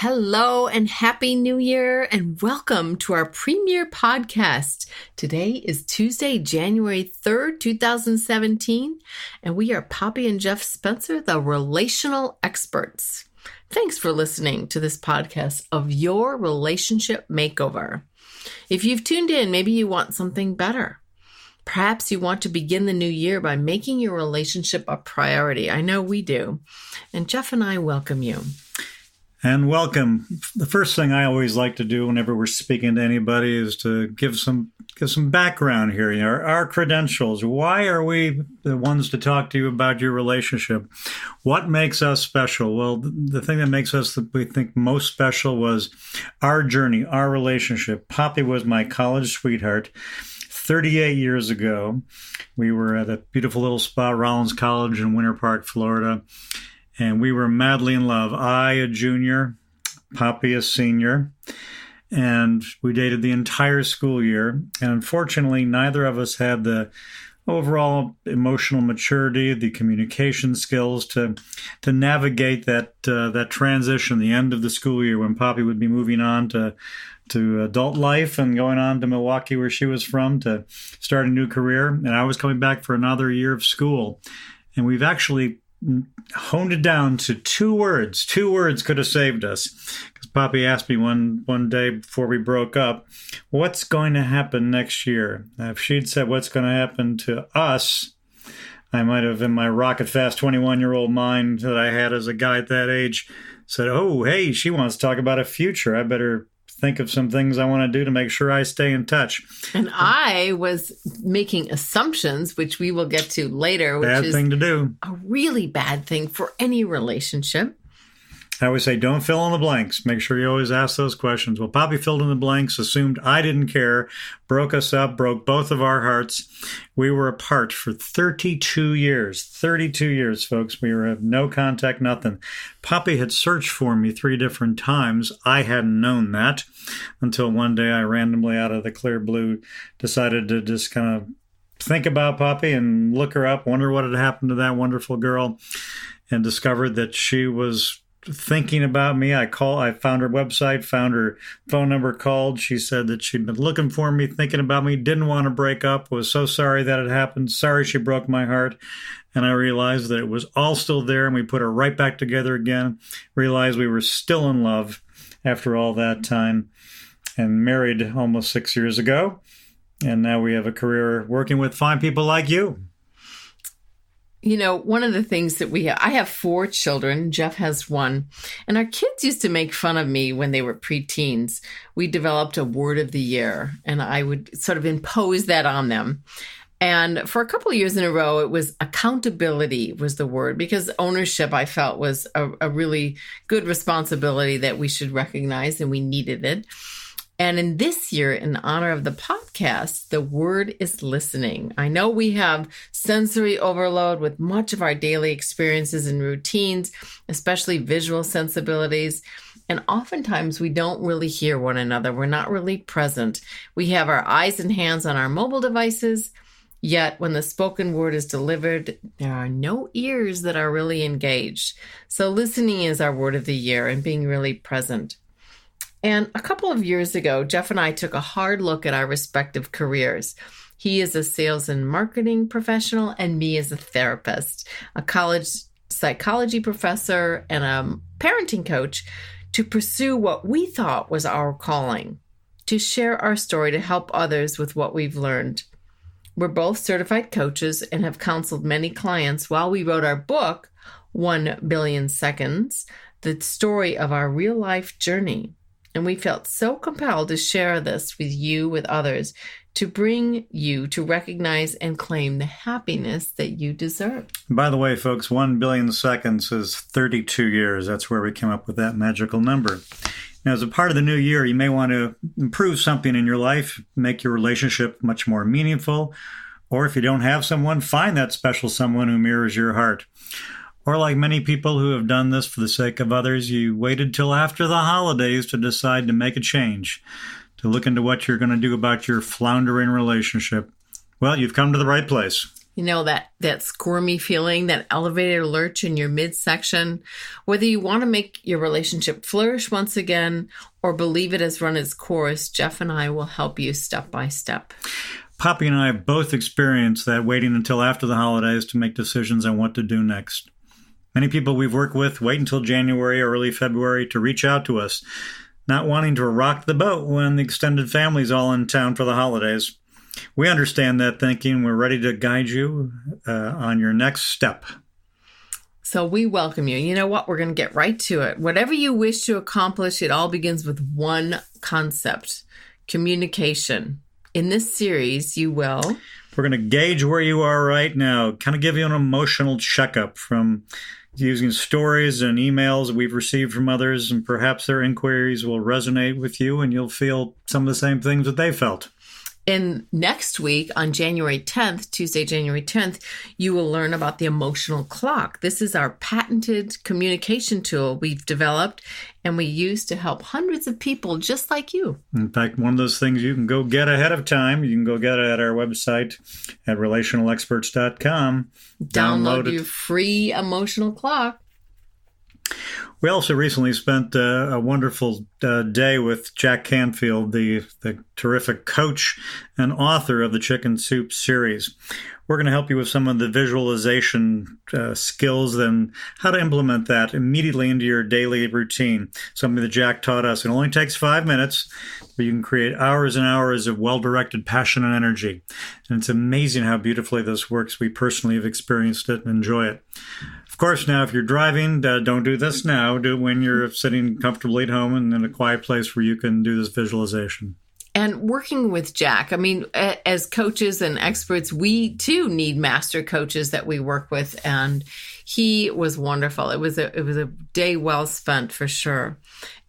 Hello and Happy New Year and welcome to our premiere podcast. Today is Tuesday, January 3rd, 2017, and we are Poppy and Geoff Spencer, the Relational Experts. Thanks for listening to this podcast of Your Relationship Makeover. If you've tuned in, maybe you want something better. Perhaps you want to begin the new year by making your relationship a priority. I know we do. And Geoff and I welcome you. And welcome. The first thing I always like to do whenever we're speaking to anybody is to give some background here. Our credentials. Why are we the ones to talk to you about your relationship? What makes us special? Well, the thing that makes us, we think, most special was our journey, our relationship. Poppy was my college sweetheart. 38 years ago, we were at a beautiful little spot, Rollins College in Winter Park, Florida. And we were madly in love. I, a junior, Poppy, a senior. And we dated the entire school year. And unfortunately, neither of us had the overall emotional maturity, the communication skills to navigate that transition, the end of the school year when Poppy would be moving on to adult life and going on to Milwaukee, where she was from, to start a new career. And I was coming back for another year of school. And we've actually honed it down to two words. Two words could have saved us. Because Poppy asked me one day before we broke up, what's going to happen next year? Now, if she'd said what's going to happen to us, I might have, in my rocket fast 21-year-old mind that I had as a guy at that age, said, oh, hey, she wants to talk about a future. I better think of some things I want to do to make sure I stay in touch. And I was making assumptions, which we will get to later, which bad is thing to do. A really bad thing for any relationship. I always say, don't fill in the blanks. Make sure you always ask those questions. Well, Poppy filled in the blanks, assumed I didn't care, broke us up, broke both of our hearts. We were apart for 32 years. 32 years, folks. We were no contact, nothing. Poppy had searched for me 3 different times. I hadn't known that until one day I randomly, out of the clear blue, decided to just kind of think about Poppy and look her up, wonder what had happened to that wonderful girl, and discovered that she was thinking about me. I found her website, found her phone number, called. She said that she'd been looking for me, thinking about me, didn't want to break up, was so sorry that it happened, sorry she broke my heart. And I realized that it was all still there, and we put her right back together again, realized we were still in love after all that time, and married almost 6 years ago. And now we have a career working with fine people like you. You know, one of the things that I have 4 children, Geoff has 1, and our kids used to make fun of me when they were preteens. We developed a word of the year, and I would sort of impose that on them. And for a couple of years in a row, it was accountability was the word, because ownership, I felt, was a really good responsibility that we should recognize, and we needed it. And in this year, in honor of the podcast, the word is listening. I know we have sensory overload with much of our daily experiences and routines, especially visual sensibilities. And oftentimes we don't really hear one another. We're not really present. We have our eyes and hands on our mobile devices. Yet when the spoken word is delivered, there are no ears that are really engaged. So listening is our word of the year, and being really present. And a couple of years ago, Geoff and I took a hard look at our respective careers. He is a sales and marketing professional, and me as a therapist, a college psychology professor, and a parenting coach, to pursue what we thought was our calling, to share our story to help others with what we've learned. We're both certified coaches and have counseled many clients while we wrote our book, 1 Billion Seconds, the story of our real-life journey. And we felt so compelled to share this with you, with others, to bring you to recognize and claim the happiness that you deserve. By the way, folks, 1 billion seconds is 32 years. That's where we came up with that magical number. Now, as a part of the new year, you may want to improve something in your life, make your relationship much more meaningful. Or if you don't have someone, find that special someone who mirrors your heart. Or like many people who have done this for the sake of others, you waited till after the holidays to decide to make a change, to look into what you're going to do about your floundering relationship. Well, you've come to the right place. You know, that squirmy feeling, that elevator lurch in your midsection. Whether you want to make your relationship flourish once again or believe it has run its course, Geoff and I will help you step by step. Poppy and I have both experienced that, waiting until after the holidays to make decisions on what to do next. Many people we've worked with wait until January or early February to reach out to us, not wanting to rock the boat when the extended family's all in town for the holidays. We understand that thinking. We're ready to guide you on your next step. So we welcome you. You know what? We're going to get right to it. Whatever you wish to accomplish, it all begins with one concept: communication. In this series, we're going to gauge where you are right now, kind of give you an emotional checkup from using stories and emails we've received from others, and perhaps their inquiries will resonate with you and you'll feel some of the same things that they felt. And next week, on January 10th, Tuesday, January 10th, you will learn about the emotional clock. This is our patented communication tool we've developed and we use to help hundreds of people just like you. In fact, one of those things you can go get ahead of time. You can go get it at our website at relationalexperts.com. Download your free emotional clock. We also recently spent a wonderful day with Jack Canfield, the terrific coach and author of the Chicken Soup series. We're going to help you with some of the visualization skills and how to implement that immediately into your daily routine. Something that Jack taught us. It only takes 5 minutes, but you can create hours and hours of well-directed passion and energy. And it's amazing how beautifully this works. We personally have experienced it and enjoy it. Of course, now, if you're driving, don't do this now. Do it when you're sitting comfortably at home and in a quiet place where you can do this visualization. And working with Jack, I mean, as coaches and experts, we too need master coaches that we work with. And he was wonderful. It was a day well spent for sure.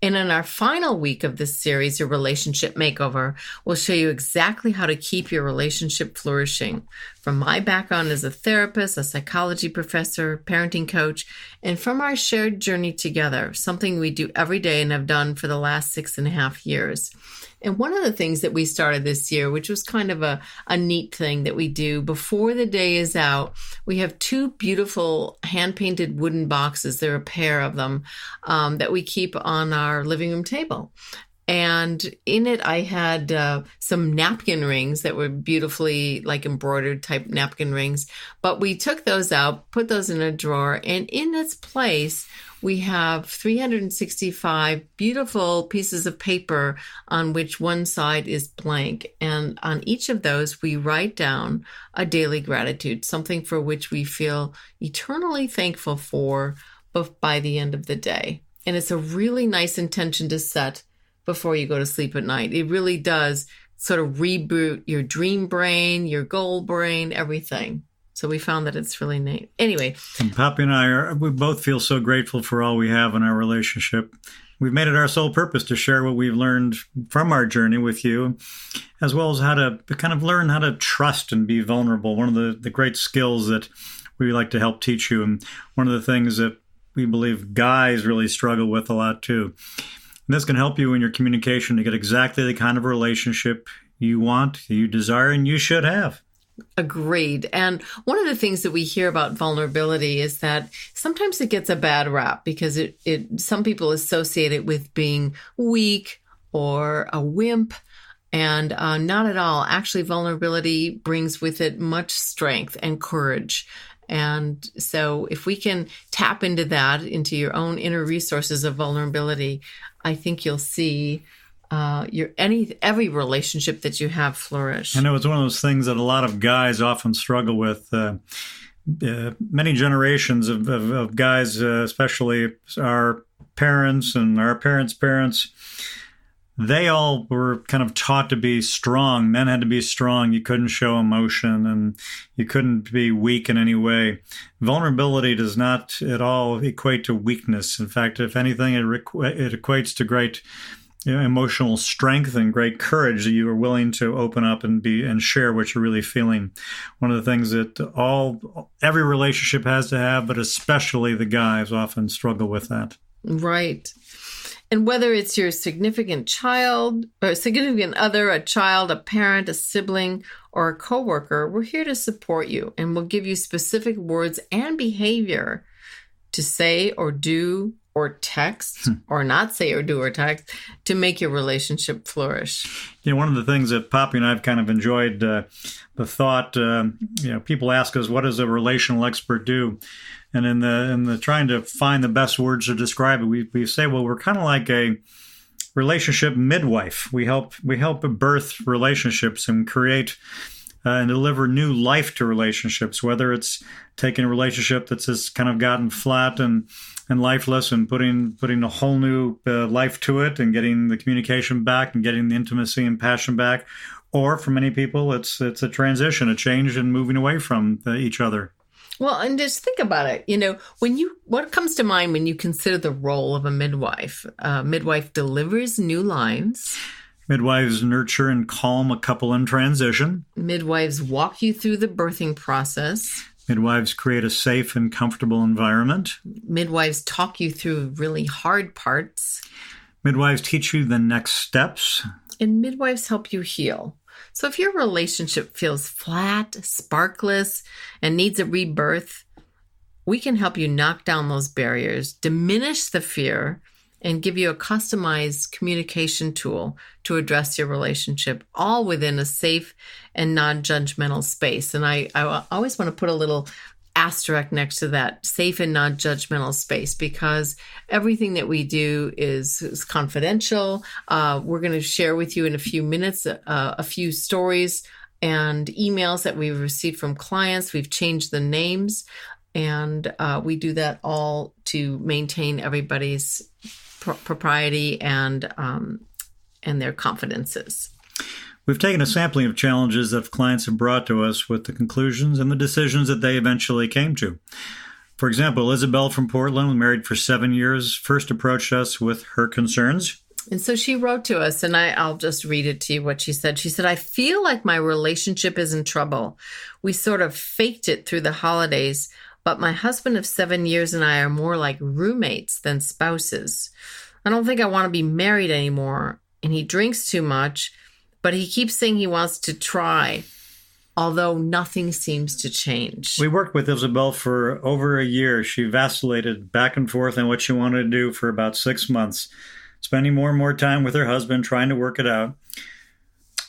And in our final week of this series, your relationship makeover, we'll show you exactly how to keep your relationship flourishing. From my background as a therapist, a psychology professor, parenting coach, and from our shared journey together, something we do every day and have done for the last 6.5 years. And one of the things that we started this year, which was kind of a neat thing that we do before the day is out, we have 2 beautiful hand-painted wooden boxes. There are a pair of them that we keep on our living room table. And in it, I had some napkin rings that were beautifully like embroidered type napkin rings. But we took those out, put those in a drawer, and in its place, we have 365 beautiful pieces of paper on which one side is blank. And on each of those, we write down a daily gratitude, something for which we feel eternally thankful for by the end of the day. And it's a really nice intention to set before you go to sleep at night. It really does sort of reboot your dream brain, your goal brain, everything. So we found that it's really neat. Anyway. And Poppy and we both feel so grateful for all we have in our relationship. We've made it our sole purpose to share what we've learned from our journey with you, as well as how to kind of learn how to trust and be vulnerable. One of the great skills that we like to help teach you, and one of the things that we believe guys really struggle with a lot too. And this can help you in your communication to get exactly the kind of relationship you want, you desire, and you should have. Agreed. And one of the things that we hear about vulnerability is that sometimes it gets a bad rap because some people associate it with being weak or a wimp, and not at all. Actually, vulnerability brings with it much strength and courage. And so if we can tap into that, into your own inner resources of vulnerability, I think you'll see every relationship that you have flourish. I know it's one of those things that a lot of guys often struggle with. Many generations of guys, especially our parents and our parents' parents, they all were kind of taught to be strong. Men had to be strong. You couldn't show emotion and you couldn't be weak in any way. Vulnerability does not at all equate to weakness. In fact, if anything, it equates to great emotional strength and great courage that you are willing to open up and share what you're really feeling. One of the things that every relationship has to have, but especially the guys often struggle with that. Right. And whether it's your significant child or significant other, a child, a parent, a sibling, or a coworker, we're here to support you, and we'll give you specific words and behavior to say or do or text or not say or do or text to make your relationship flourish. One of the things that Poppy and I have kind of enjoyed the thought, people ask us, what does a relational expert do? And in the trying to find the best words to describe it, we say, well, we're kind of like a relationship midwife. We help birth relationships and create and deliver new life to relationships, whether it's taking a relationship that's just kind of gotten flat and lifeless and putting a whole new life to it and getting the communication back and getting the intimacy and passion back. Or for many people, it's a transition, a change, and moving away from each other. Well, and just think about it. What comes to mind when you consider the role of a midwife? Midwife delivers new lives. Midwives nurture and calm a couple in transition. Midwives walk you through the birthing process. Midwives create a safe and comfortable environment. Midwives talk you through really hard parts. Midwives teach you the next steps. And midwives help you heal. So if your relationship feels flat, sparkless, and needs a rebirth, we can help you knock down those barriers, diminish the fear, and give you a customized communication tool to address your relationship, all within a safe and non-judgmental space. And I always want to put a little asterisk next to that, safe and non-judgmental space, because everything that we do is confidential. We're going to share with you in a few minutes a few stories and emails that we've received from clients. We've changed the names, and we do that all to maintain everybody's propriety and their confidences. We've taken a sampling of challenges that clients have brought to us with the conclusions and the decisions that they eventually came to. For example, Isabel from Portland, married for 7 years, first approached us with her concerns. And so she wrote to us, and I'll just read it to you what she said. She said, I feel like my relationship is in trouble. We sort of faked it through the holidays, but my husband of 7 years and I are more like roommates than spouses. I don't think I want to be married anymore, and he drinks too much, but he keeps saying he wants to try, although nothing seems to change. We worked with Isabel for over a year. She vacillated back and forth on what she wanted to do for about 6 months, spending more and more time with her husband, trying to work it out.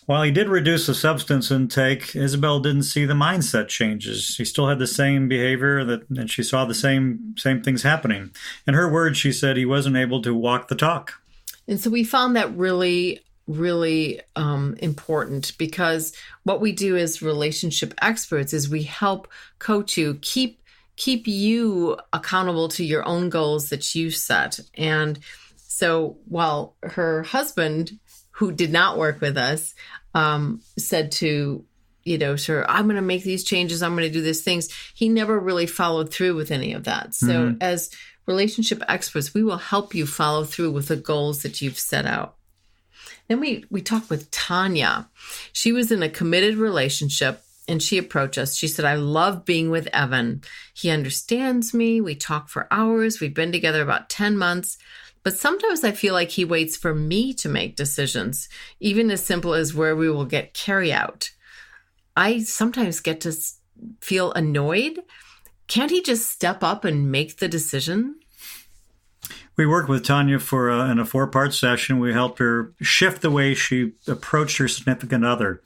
While he did reduce the substance intake, Isabel didn't see the mindset changes. She still had the same behavior, and she saw the same things happening. In her words, she said he wasn't able to walk the talk. And so we found that really important, because what we do as relationship experts is we help coach you, keep you accountable to your own goals that you set. And so while her husband, who did not work with us, said to, sure, I'm going to make these changes, I'm going to do these things, he never really followed through with any of that. So as relationship experts, we will help you follow through with the goals that you've set out. Then we talked with Tania. She was in a committed relationship, and she approached us. She said, I love being with Evan. He understands me. We talk for hours. We've been together about 10 months. But sometimes I feel like he waits for me to make decisions, even as simple as where we will get carry out. I sometimes get to feel annoyed. Can't he just step up and make the decision? We worked with Tania in a 4-part session. We helped her shift the way she approached her significant other.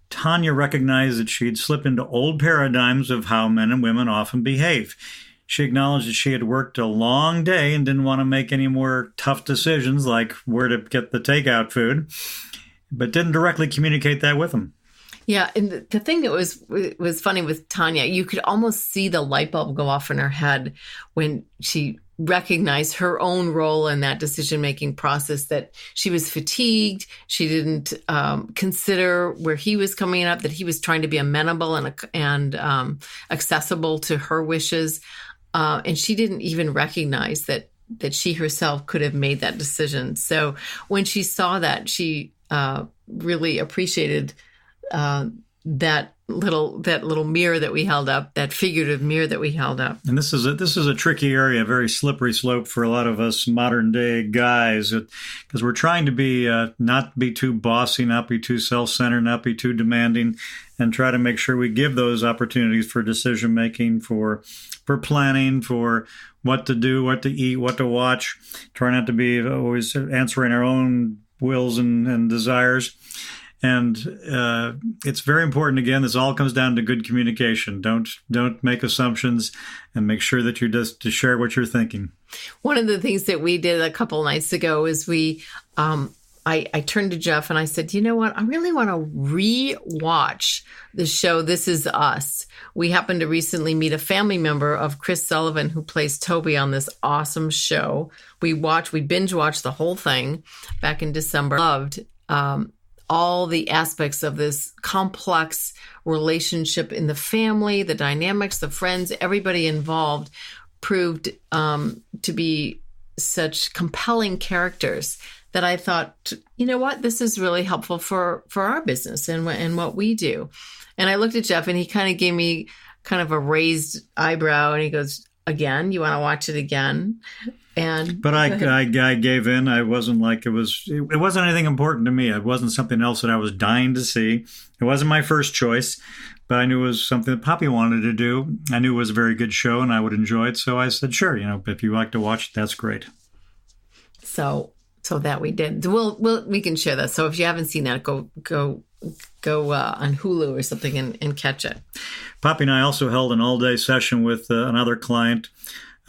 Tania recognized that she'd slipped into old paradigms of how men and women often behave. She acknowledged that she had worked a long day and didn't want to make any more tough decisions like where to get the takeout food, but didn't directly communicate that with him. Yeah, and the thing that was funny with Tania, you could almost see the light bulb go off in her head when she recognized her own role in that decision-making process, that she was fatigued. She didn't consider where he was coming up, that he was trying to be amenable and accessible to her wishes. And she didn't even recognize that she herself could have made that decision. So when she saw that, she really appreciated that little mirror that we held up, that figurative mirror that we held up. And this is a tricky area, a very slippery slope for a lot of us modern day guys, because we're trying to be not be too bossy, not be too self-centered, not be too demanding, and try to make sure we give those opportunities for decision making, for planning, for what to do, what to eat, what to watch. Try not to be always answering our own wills and desires. And it's very important. Again, this all comes down to good communication. Don't make assumptions, and make sure that you just to share what you're thinking. One of the things that we did a couple nights ago is I turned to Geoff and I said, you know what? I really want to re-watch the show This Is Us. We happened to recently meet a family member of Chris Sullivan, who plays Toby on this awesome show. We binge watched the whole thing back in December. Loved all the aspects of this complex relationship in the family, the dynamics, the friends, everybody involved proved to be such compelling characters that I thought, you know what, this is really helpful for our business and what we do. And I looked at Geoff and he kind of gave me kind of a raised eyebrow and he goes, again, you want to watch it again? But I gave in. I wasn't like it wasn't anything important to me. It wasn't something else that I was dying to see. It wasn't my first choice, but I knew it was something that Poppy wanted to do. I knew it was a very good show and I would enjoy it. So I said, sure, if you like to watch it, that's great. So that we did. We can share that. So if you haven't seen that, go on Hulu or something and catch it. Poppy and I also held an all-day session with another client,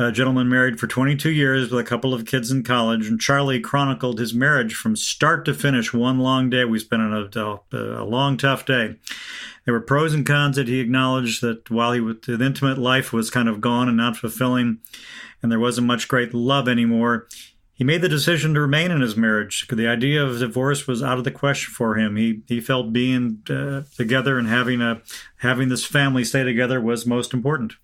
a gentleman married for 22 years with a couple of kids in college, and Charlie chronicled his marriage from start to finish, one long day. We spent a long, tough day. There were pros and cons that he acknowledged, that while the intimate life was kind of gone and not fulfilling, and there wasn't much great love anymore, he made the decision to remain in his marriage. The idea of divorce was out of the question for him. He felt being together and having this family stay together was most important.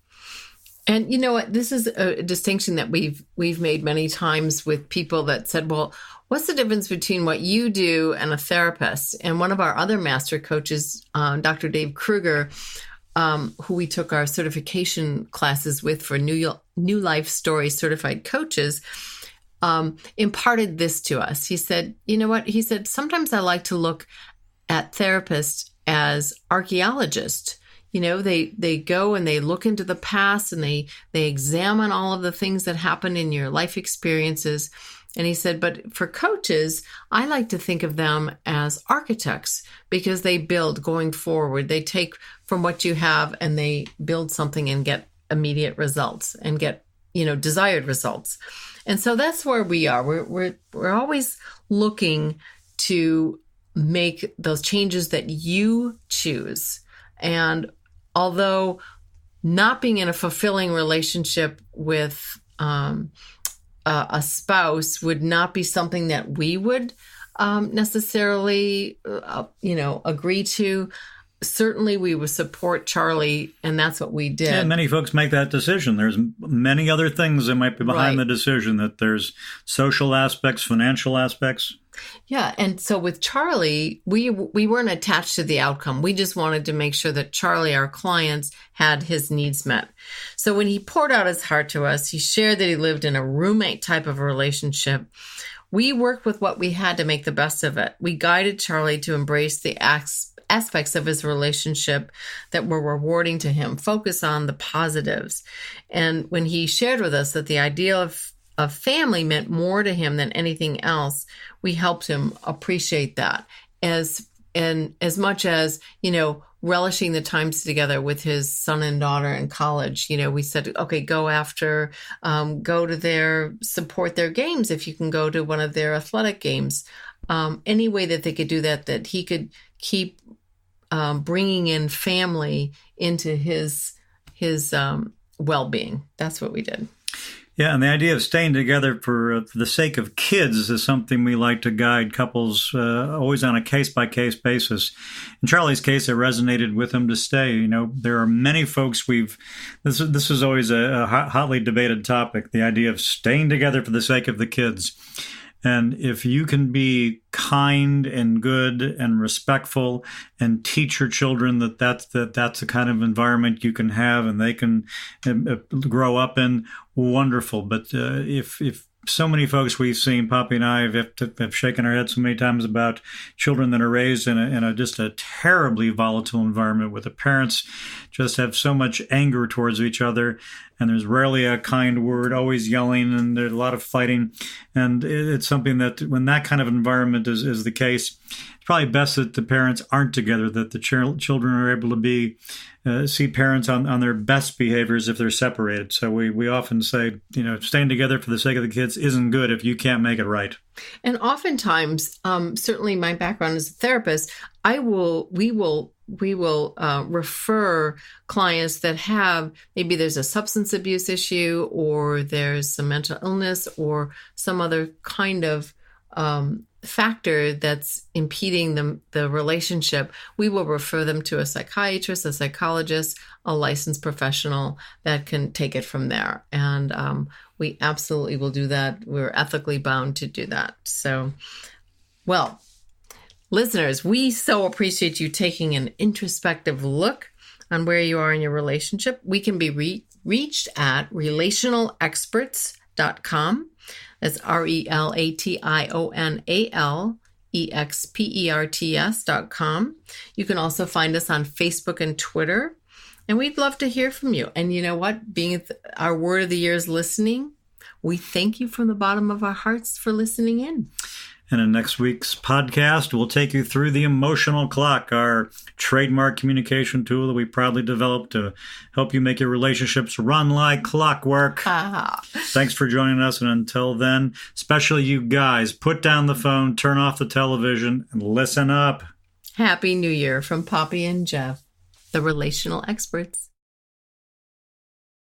And you know what? This is a distinction that we've made many times with people that said, well, what's the difference between what you do and a therapist? And one of our other master coaches, Dr. Dave Kruger, who we took our certification classes with for New Life Story certified coaches, imparted this to us. He said, you know what? He said, sometimes I like to look at therapists as archaeologists. They go and they look into the past and they examine all of the things that happened in your life experiences. And he said, but for coaches, I like to think of them as architects because they build going forward. They take from what you have and they build something and get immediate results and get, desired results. And so that's where we are. We're always looking to make those changes that you choose. And although not being in a fulfilling relationship with a spouse would not be something that we would necessarily, agree to, certainly we would support Charlie, and that's what we did. Yeah, many folks make that decision. There's many other things that might be behind the decision, that there's social aspects, financial aspects. Yeah, and so with Charlie, we weren't attached to the outcome. We just wanted to make sure that Charlie, our clients, had his needs met. So when he poured out his heart to us, he shared that he lived in a roommate type of a relationship. We worked with what we had to make the best of it. We guided Charlie to embrace the aspects of his relationship that were rewarding to him, focus on the positives. And when he shared with us that the idea of family meant more to him than anything else, we helped him appreciate that as much as, relishing the times together with his son and daughter in college. We said, okay, go to support their games. If you can go to one of their athletic games, any way that they could do that he could keep bringing in family into his well-being. That's what we did. Yeah, and the idea of staying together for the sake of kids is something we like to guide couples always on a case-by-case basis. In Charlie's case, it resonated with him to stay. There are many folks this is always a hotly debated topic, the idea of staying together for the sake of the kids. And if you can be kind and good and respectful and teach your children that's the kind of environment you can have and they can grow up in, wonderful. But if so many folks we've seen, Poppy and I have shaken our heads so many times about children that are raised in a just a terribly volatile environment where the parents just have so much anger towards each other, and there's rarely a kind word, always yelling, and there's a lot of fighting. And it's something that when that kind of environment is the case, it's probably best that the parents aren't together, that the children are able to see parents on their best behaviors if they're separated. So we often say, staying together for the sake of the kids isn't good if you can't make it right. And oftentimes, certainly my background as a therapist, we will refer clients that have, maybe there's a substance abuse issue or there's some mental illness or some other kind of factor that's impeding the relationship. We will refer them to a psychiatrist, a psychologist, a licensed professional that can take it from there. And we absolutely will do that. We're ethically bound to do that. So, well, listeners, we so appreciate you taking an introspective look on where you are in your relationship. We can be reached at relationalexperts.com. That's relationalexperts.com. You can also find us on Facebook and Twitter. And we'd love to hear from you. And you know what? Being our word of the year is listening. We thank you from the bottom of our hearts for listening in. And in next week's podcast, we'll take you through the emotional clock, our trademark communication tool that we proudly developed to help you make your relationships run like clockwork. Thanks for joining us. And until then, especially you guys, put down the phone, turn off the television, and listen up. Happy New Year from Poppy and Geoff, the Relational Experts.